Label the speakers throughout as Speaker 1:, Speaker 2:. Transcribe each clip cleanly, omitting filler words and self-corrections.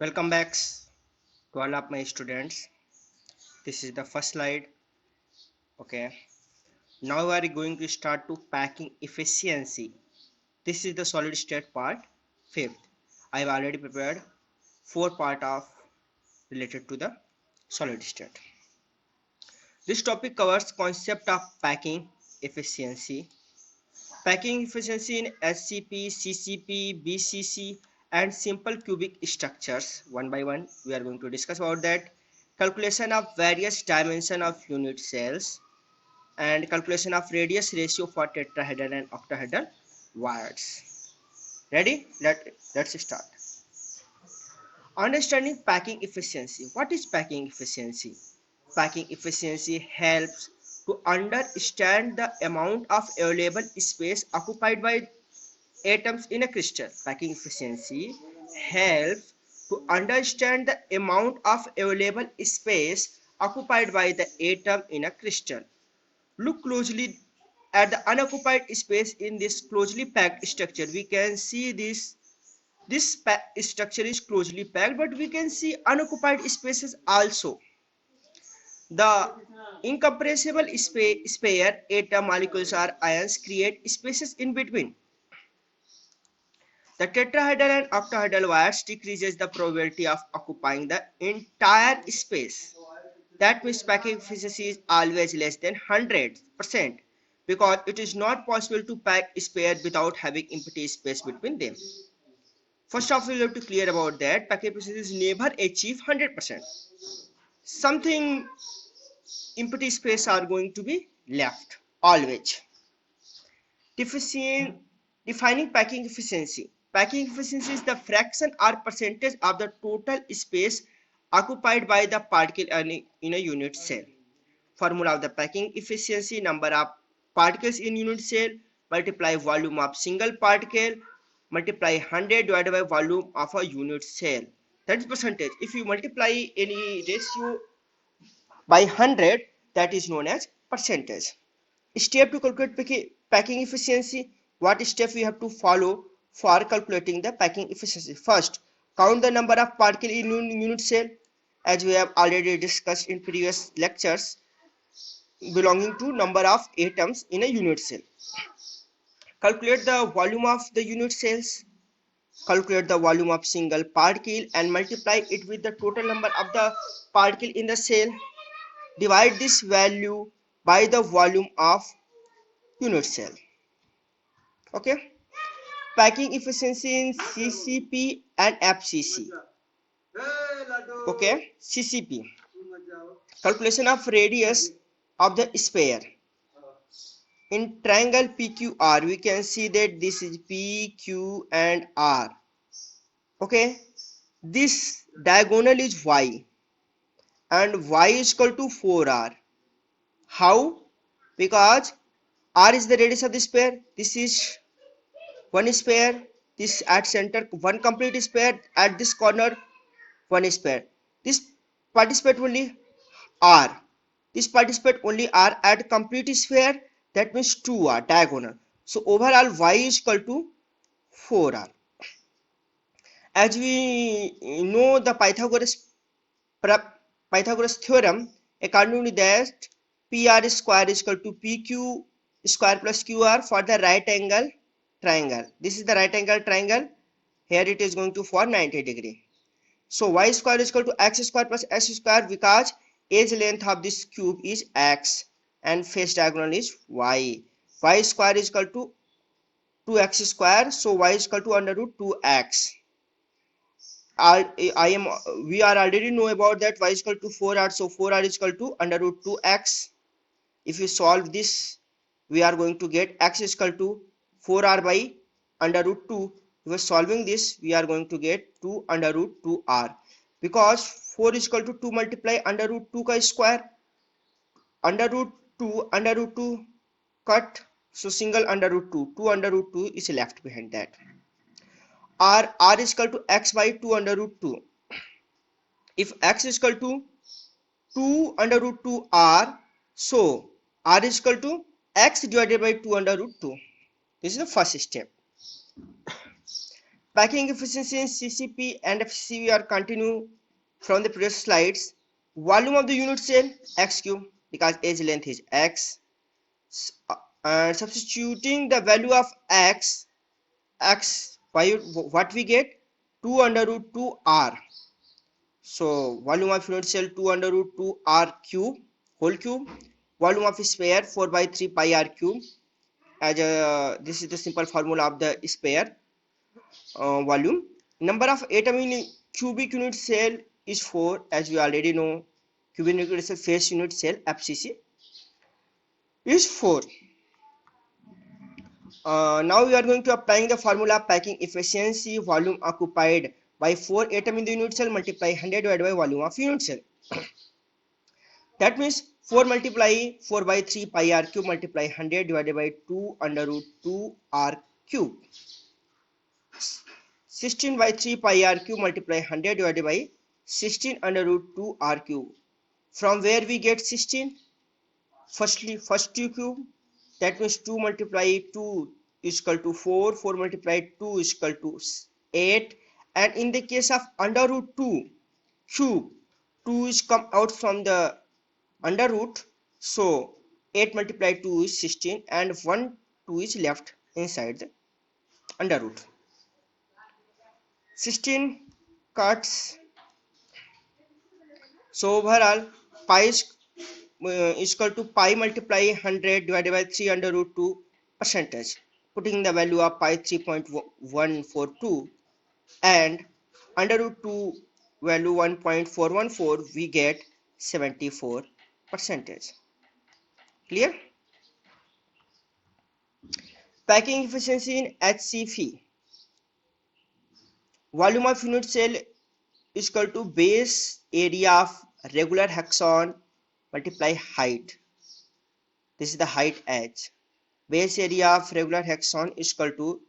Speaker 1: Welcome back to all of my students. This is the first slide. Okay. Now we are going to start to packing efficiency. This is the solid state part. Fifth. I have already prepared four part of related to the solid state. This topic covers concept of packing efficiency. Packing efficiency in SCP, CCP, BCC and simple cubic structures. One by one we are going to discuss about that. Calculation of various dimension of unit cells and calculation of radius ratio for tetrahedral and octahedral wires. Ready? Let's start. Understanding packing efficiency. What is packing efficiency? Packing efficiency helps to understand the amount of available space occupied by atoms in a crystal. Packing efficiency helps to understand the amount of available space occupied by the atom in a crystal. Look closely at the unoccupied space in this closely packed structure. We can see this structure is closely packed, but we can see unoccupied spaces also. The incompressible spare atom molecules or ions create spaces in between. The tetrahedral and octahedral wires decreases the probability of occupying the entire space. That means packing efficiency is always less than 100% because it is not possible to pack spare without having empty space between them. First of all, you have to clear about that. Packing efficiency is never achieve 100%. Something empty space are going to be left always. Defining packing efficiency. Packing efficiency is the fraction or percentage of the total space occupied by the particle in a unit cell. Formula of the packing efficiency: number of particles in unit cell multiply volume of single particle multiply 100 divided by volume of a unit cell. That is percentage. If you multiply any ratio by 100, that is known as percentage. Step to calculate packing efficiency. What step we have to follow for calculating the packing efficiency? First, count the number of particles in unit cell, as we have already discussed in previous lectures, belonging to number of atoms in a unit cell. Calculate the volume of the unit cells. Calculate the volume of single particle and multiply it with the total number of the particle in the cell. Divide this value by the volume of unit cell. Okay. Packing efficiency in CCP and FCC. Okay. CCP. Calculation of radius of the sphere. In triangle PQR, we can see that this is PQ and R. Okay. This diagonal is Y and Y is equal to 4R. How? Because R is the radius of the sphere. This is one sphere. This at center, one complete sphere. At this corner, one sphere. This participate only R. This participate only R at complete sphere. That means 2R diagonal. So overall Y is equal to 4R. As we know the Pythagoras theorem, according to that PR square is equal to PQ square plus QR for the right angle triangle. This is the right angle triangle. Here it is going to for 90 degree. So Y square is equal to X square plus S square because edge length of this cube is X and face diagonal is Y. Y square is equal to 2X square. So Y is equal to under root 2X. We are already know about that Y is equal to 4R. So 4R is equal to under root 2X. If we solve this, we are going to get X is equal to 4R by under root 2. If we are solving this, we are going to get 2 under root 2R. Because 4 is equal to 2 multiply under root 2 ka square. Under root 2 cut. So single under root 2. 2 under root 2 is left behind that. R is equal to X by 2 under root 2. If X is equal to 2 under root 2 R, so R is equal to X divided by 2 under root 2. This is the first step. Packing efficiency in CCP and FCCP are continue from the previous slides. Volume of the unit cell x cube, because edge length is x, and substituting the value of x by what we get, 2 under root 2 r. So volume of unit cell 2 under root 2 r cube whole cube. Volume of sphere 4 by 3 pi r cube. As this is the simple formula of the sphere volume. Number of atom in cubic unit cell is 4, as we already know. Cubic unit cell phase unit cell FCC is 4. Now we are going to applying the formula packing efficiency, volume occupied by 4 atom in the unit cell multiply 100 divided by volume of unit cell. That means 4 multiply 4 by 3 pi r cube multiply 100 divided by 2 under root 2 r cube. 16 by 3 pi r cube multiply 100 divided by 16 under root 2 r cube. From where we get 16? First 2 cube. That means 2 multiply 2 is equal to 4. 4 multiply 2 is equal to 8. And in the case of under root 2 cube, 2 is come out from the under root. So 8 multiply 2 is 16 and 1 2 is left inside the under root. 16 cuts. So overall pi is equal to pi multiply 100 divided by 3 under root 2 percentage, putting the value of pi 3.142 and under root 2 value 1.414, we get 74 percentage. Clear? Packing efficiency in HCF. Volume of unit cell is equal to base area of regular hexagon multiply height. This is the height h. Base area of regular hexagon is equal to,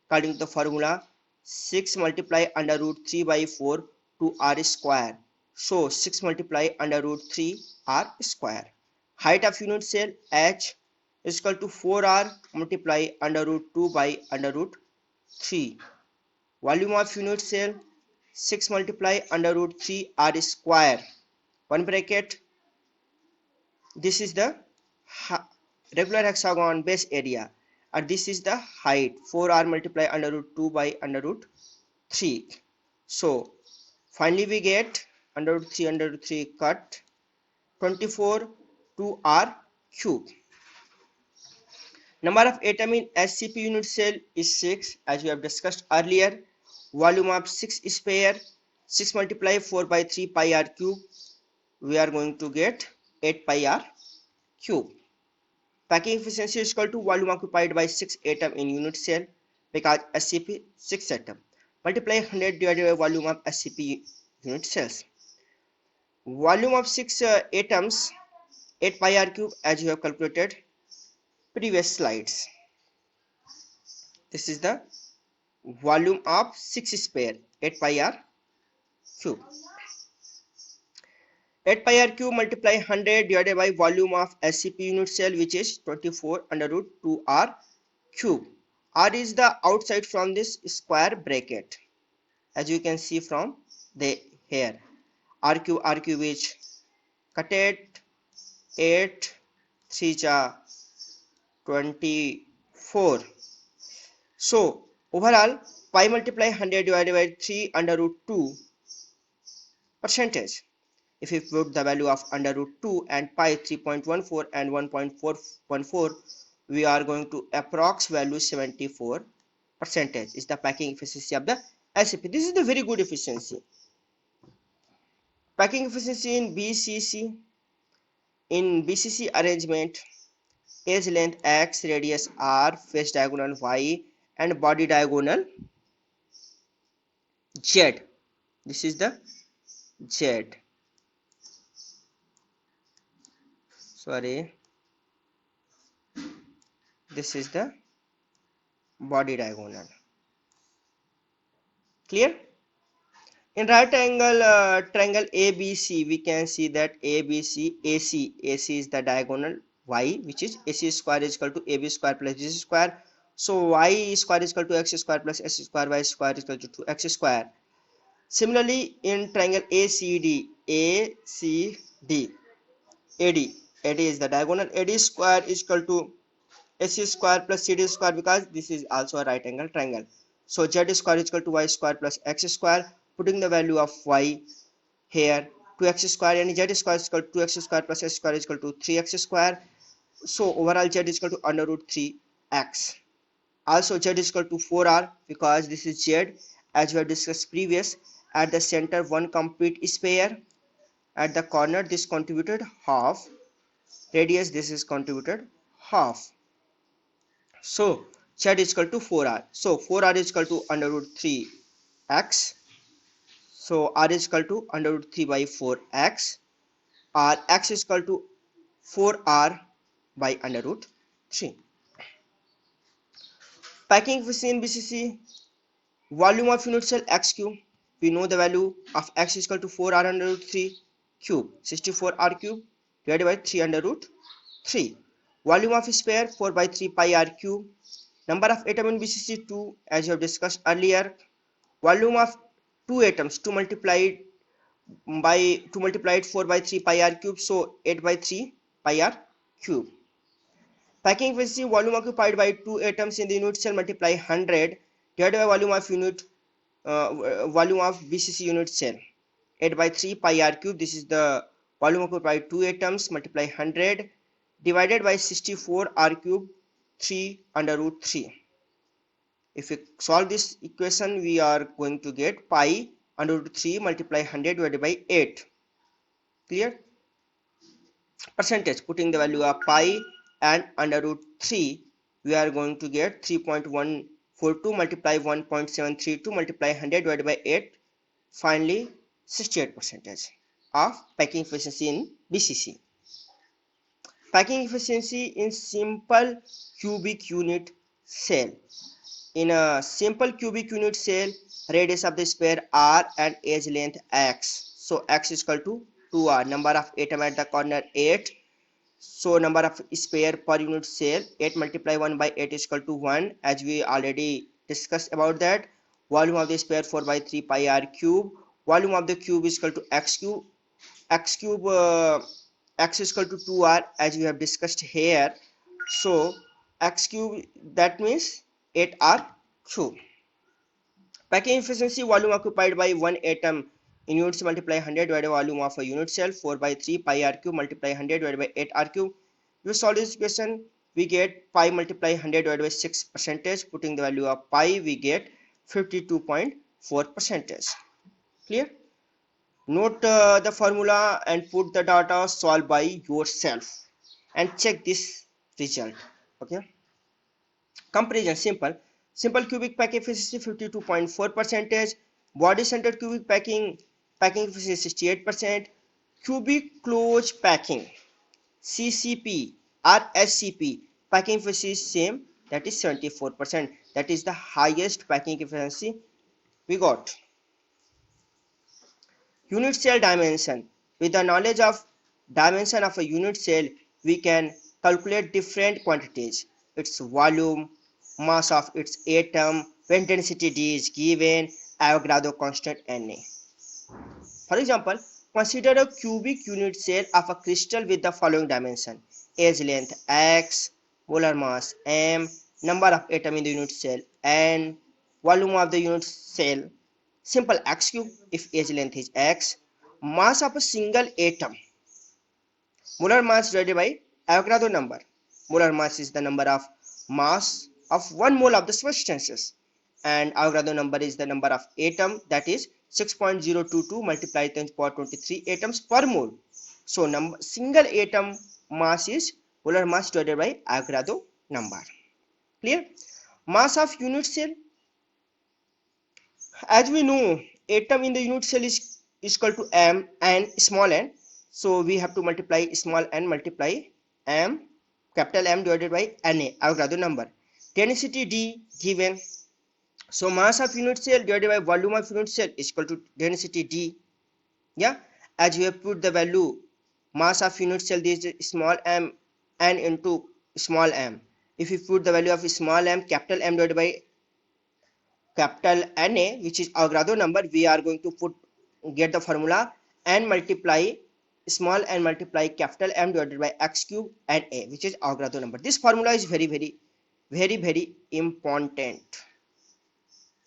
Speaker 1: according to the formula, 6 multiply under root 3 by 4 to r square. So 6 multiply under root 3 r square. Height of unit cell h is equal to 4r multiply under root 2 by under root 3. Volume of unit cell 6 multiply under root 3 r square. One bracket. This is the regular hexagon base area, and this is the height, 4r multiply under root 2 by under root 3. So finally we get under root 3 cut 24 2r cube. Number of atom in SCP unit cell is 6, as we have discussed earlier. Volume of 6 sphere, 6 multiply 4 by 3 pi r cube, we are going to get 8 pi r cube. Packing efficiency is equal to volume occupied by 6 atom in unit cell, because SCP 6 atom. Multiply 100 divided by volume of SCP unit cells. Volume of 6 atoms 8 pi r cube, as you have calculated previous slides. This is the volume of 6 sphere 8 pi r cube. 8 pi r cube multiply 100 divided by volume of SCP unit cell, which is 24 under root 2 r cube. R is the outside from this square bracket, as you can see from the here. R cube is cutted 8 3 ja 24. So overall pi multiply 100 divided by 3 under root 2 percentage. If we put the value of under root 2 and pi 3.14 and 1.414, we are going to approx value 74 percentage is the packing efficiency of the SCP. This is the very good efficiency. Packing efficiency in BCC. In BCC arrangement, edge length x, radius r, face diagonal y, and body diagonal z. This is the z. Sorry, this is the body diagonal. Clear? In right angle triangle ABC, we can see that ABC, AC is the diagonal y, which is AC square is equal to AB square plus BC square. So y square is equal to x square plus s square, y square is equal to 2x square. Similarly, in triangle ACD, AD is the diagonal. AD square is equal to AC square plus CD square, because this is also a right angle triangle. So Z square is equal to y square plus x square. Putting the value of y here, 2x square, and Z square is equal to 2x square plus s square is equal to 3x square. So overall Z is equal to under root 3x. Also Z is equal to 4r, because this is Z, as we have discussed previous. At the center, one complete sphere. At the corner, this contributed half. Radius, this is contributed half. So Z is equal to 4r. So 4r is equal to under root 3x. So r is equal to under root 3 by 4x, or x is equal to 4r by under root 3. Packing efficiency in BCC, volume of unit cell x cube. We know the value of x is equal to 4r under root 3 cube, 64r cube divided by 3 under root 3. Volume of sphere 4 by 3 pi r cube. Number of atom in BCC 2, as you have discussed earlier. Volume of 2 atoms, 2 multiplied 4 by 3 pi r cube, so 8 by 3 pi r cube. Packing efficiency, volume occupied by 2 atoms in the unit cell multiply 100 divided by volume of BCC unit cell, 8 by 3 pi r cube. This is the volume occupied by 2 atoms multiply 100 divided by 64 r cube, 3 under root 3. If we solve this equation, we are going to get pi under root 3 multiply 100 divided by 8. Clear? Percentage, putting the value of pi and under root 3, we are going to get 3.142 multiply 1.732 multiply 100 divided by 8. Finally, 68% of packing efficiency in BCC. Packing efficiency in simple cubic unit cell. In a simple cubic unit cell, radius of the sphere r and edge length x. So x is equal to 2r. Number of atom at the corner 8. So number of sphere per unit cell, 8 multiply 1 by 8 is equal to 1, as we already discussed about that. Volume of the sphere 4 by 3 pi r cube. Volume of the cube is equal to x cube. X is equal to 2r, as we have discussed here. So x cube, that means 8r cube. Packing efficiency, volume occupied by one atom in units multiply 100 divided by volume of a unit cell, 4 by 3 pi r cube multiply 100 divided by 8 r cube. We solve this equation, we get pi multiply 100 divided by 6%. Putting the value of pi, we get 52.4%. Clear? Note the formula and put the data, solve by yourself and check this result. Okay. Comparison, simple cubic packing efficiency 52.4%, body centered cubic packing efficiency 68%, cubic closed packing CCP or SCP packing efficiency is same, that is 74%. That is the highest packing efficiency we got. Unit cell dimension. With the knowledge of dimension of a unit cell, we can calculate different quantities: its volume, mass of its atom, when density D is given, Avogadro constant Na. For example, consider a cubic unit cell of a crystal with the following dimension: edge length x, molar mass m, number of atom in the unit cell n, volume of the unit cell simple x cube if edge length is x, mass of a single atom, molar mass divided by Avogadro number. Molar mass is the number of mass of 1 mole of the substances, and Avogadro number is the number of atom, that is 6.022 multiplied 10 to the power 23 atoms per mole. So single atom mass is molar mass divided by Avogadro number. Clear? Mass of unit cell, as we know, atom in the unit cell is equal to m and small n, so we have to multiply small n multiply m capital M divided by Na, Avogadro number. Density D given, so mass of unit cell divided by volume of unit cell is equal to density D. Yeah, as we have put the value, mass of unit cell is small m n into small m, If we put the value of small m, capital M divided by capital Na, which is Avogadro number, we are going to get the formula n multiply small n multiply capital M divided by x cube and A, which is Avogadro number. This formula is very important,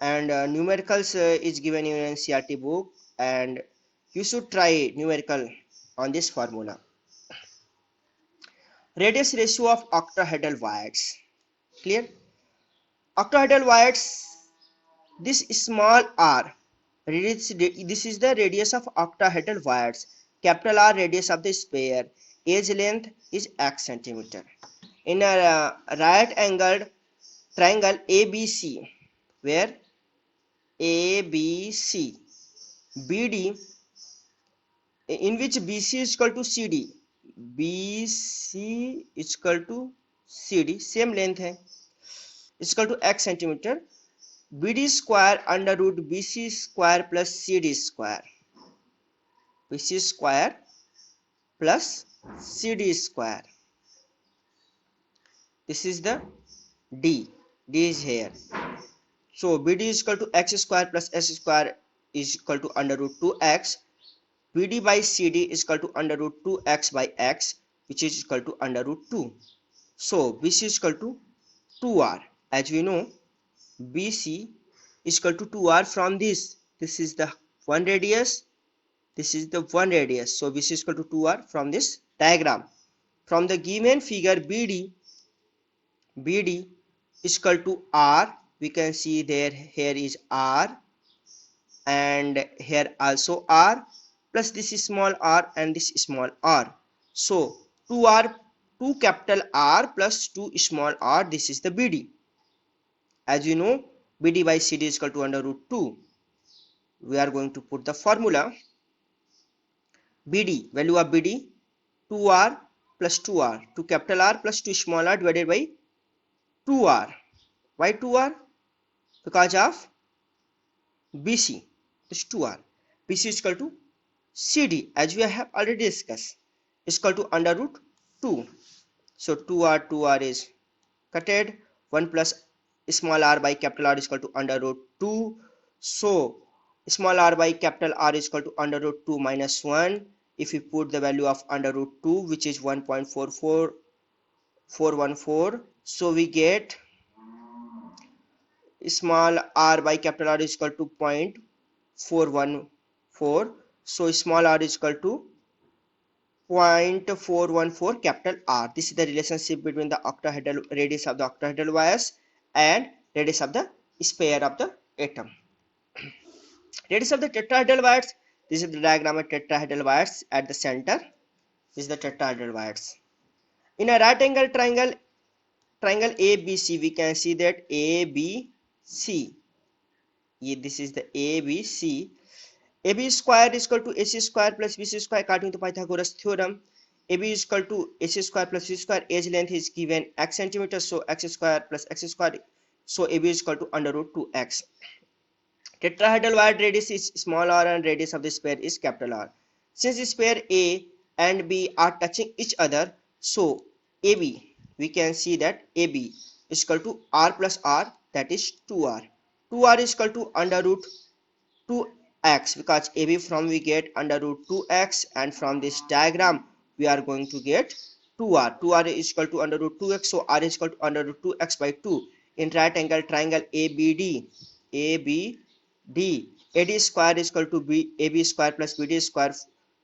Speaker 1: and numericals is given in NCERT book, and you should try numerical on this formula. Radius ratio of octahedral wires. Clear? Octahedral wires, this small r, this is the radius of octahedral wires. Capital R, radius of the sphere. Edge length is x centimeter. In a right angled triangle ABC, where ABC, BD, in which BC is equal to CD, BC is equal to CD, same length है, is equal to x centimeter. BD square under root BC square plus CD square, BC square plus CD square. This is the D is here. So BD is equal to x square plus s square is equal to under root 2x. BD by CD is equal to under root 2x by x, which is equal to under root 2. So BC is equal to 2r. As we know, BC is equal to 2r from this. This is the one radius. This is the one radius. So BC is equal to 2r from this diagram. From the given figure, BD is equal to r. We can see there, here is r, and here also r, plus this is small r and this small r. So 2r, 2 capital R plus 2 small r, this is the BD. As you know, BD by CD is equal to under root 2. We are going to put the formula. BD, value of BD, 2r plus 2r, 2 capital R plus 2 small r divided by 2r. Why 2r? Because of BC, this 2r. BC is equal to CD, as we have already discussed, is equal to under root 2. So 2r is cutted. 1 plus small r by capital R is equal to under root 2. So small r by capital R is equal to under root 2 minus 1. If we put the value of under root 2, which is 1.44414, so we get small r by capital R is equal to 0.414. So small r is equal to 0.414 capital R. This is the relationship between the octahedral radius of the octahedral wires and radius of the sphere of the atom. Radius of the tetrahedral wires. This is the diagram of tetrahedral wires at the center. This is the tetrahedral wires. In a right angle triangle ABC, we can see that ABC. This is the ABC. AB square is equal to AC square plus BC square according to Pythagoras theorem. AB is equal to AC square plus BC square. Edge length is given x centimeters, so x square plus x square. So AB is equal to under root 2x. Tetrahedral wire radius is small r and radius of the sphere is capital R. Since the sphere A and B are touching each other, so AB, we can see that AB is equal to r plus r, that is 2r. 2r is equal to under root 2x, because AB from we get under root 2x, and from this diagram we are going to get 2r. 2r is equal to under root 2x, so r is equal to under root 2x by 2. In right angle triangle ABD, AD square is equal to AB square plus BD square.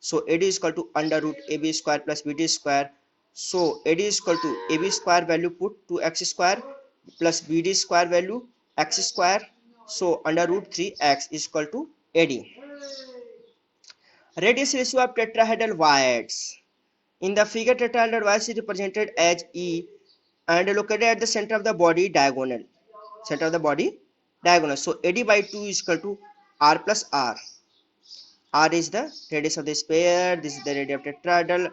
Speaker 1: So AD is equal to under root AB square plus BD square. So AD is equal to AB square value put 2x square plus BD square value x square. So under root 3x is equal to AD. Radius ratio of tetrahedral wires. In the figure, tetrahedral wires is represented as E and located at the center of the body diagonal. Center of the body diagonal. So AD by 2 is equal to R plus R. R is the radius of the sphere. This is the radius of tetrahedral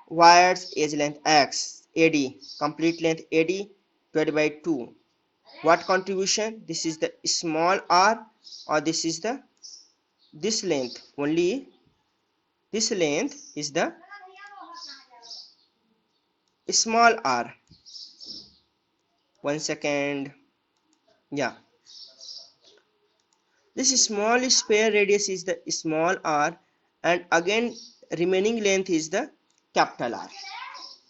Speaker 1: wires. Edge length x. AD, complete length AD divided by 2. What contribution? This is the small r, or this is the this length. Only this length is the small r. 1 second. Yeah, this small sphere radius is the small r, and again remaining length is the capital R.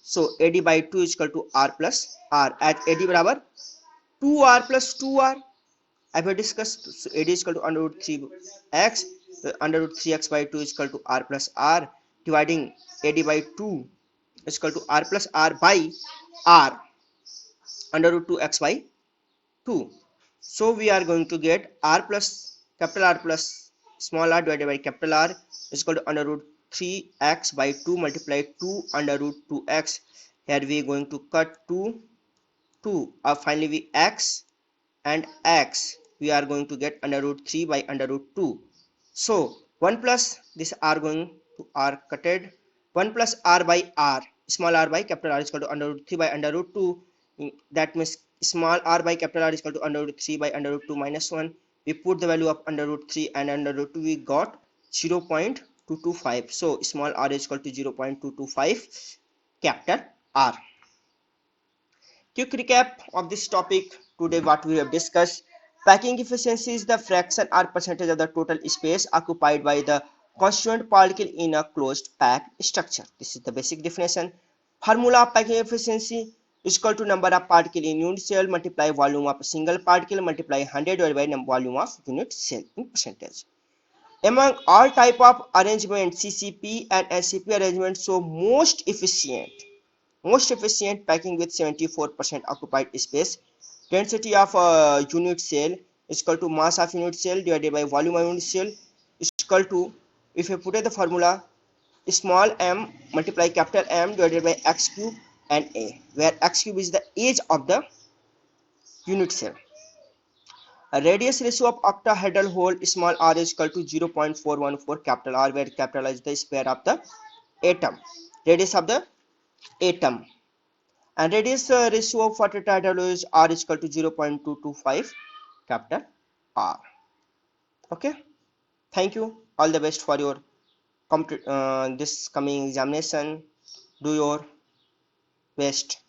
Speaker 1: So AD by 2 is equal to R plus R, at AD बराबर 2R plus 2R. I have discussed. So AD is equal to under root 3x, under root 3x by 2 is equal to R plus R, dividing AD by 2 is equal to R plus R by R under root 2x by 2. So we are going to get R plus capital R plus small r divided by capital R is equal to under root 3x by 2 multiply 2 under root 2x. Here we are going to cut 2, finally we x and x, we are going to get under root 3 by under root 2. So 1 plus this r going to r cutted, 1 plus r by r, small r by capital R is equal to under root 3 by under root 2. That means small r by capital R is equal to under root 3 by under root 2 minus 1. We put the value of under root 3 and under root 2, we got 0.225. So small r is equal to 0.225 capital R. Quick recap of this topic today. What we have discussed: packing efficiency is the fraction or percentage of the total space occupied by the constituent particle in a closed packed structure. This is the basic definition. Formula of packing efficiency is equal to number of particle in unit cell multiply volume of a single particle multiply 100 divided by volume of unit cell in percentage. Among all type of arrangement, CCP and SCP arrangement show most efficient packing with 74% occupied space. Density of a unit cell is equal to mass of unit cell divided by volume of unit cell is equal to, if you put in the formula, small m multiply capital M divided by x cube and a, where x cube is the age of the unit cell. A radius ratio of octahedral hole small r is equal to 0.414 capital R, where capital R is the square of the atom, radius of the atom, and radius ratio for tetrahedral is r is equal to 0.225 capital R. Okay, thank you. All the best for your this coming examination. Do your best.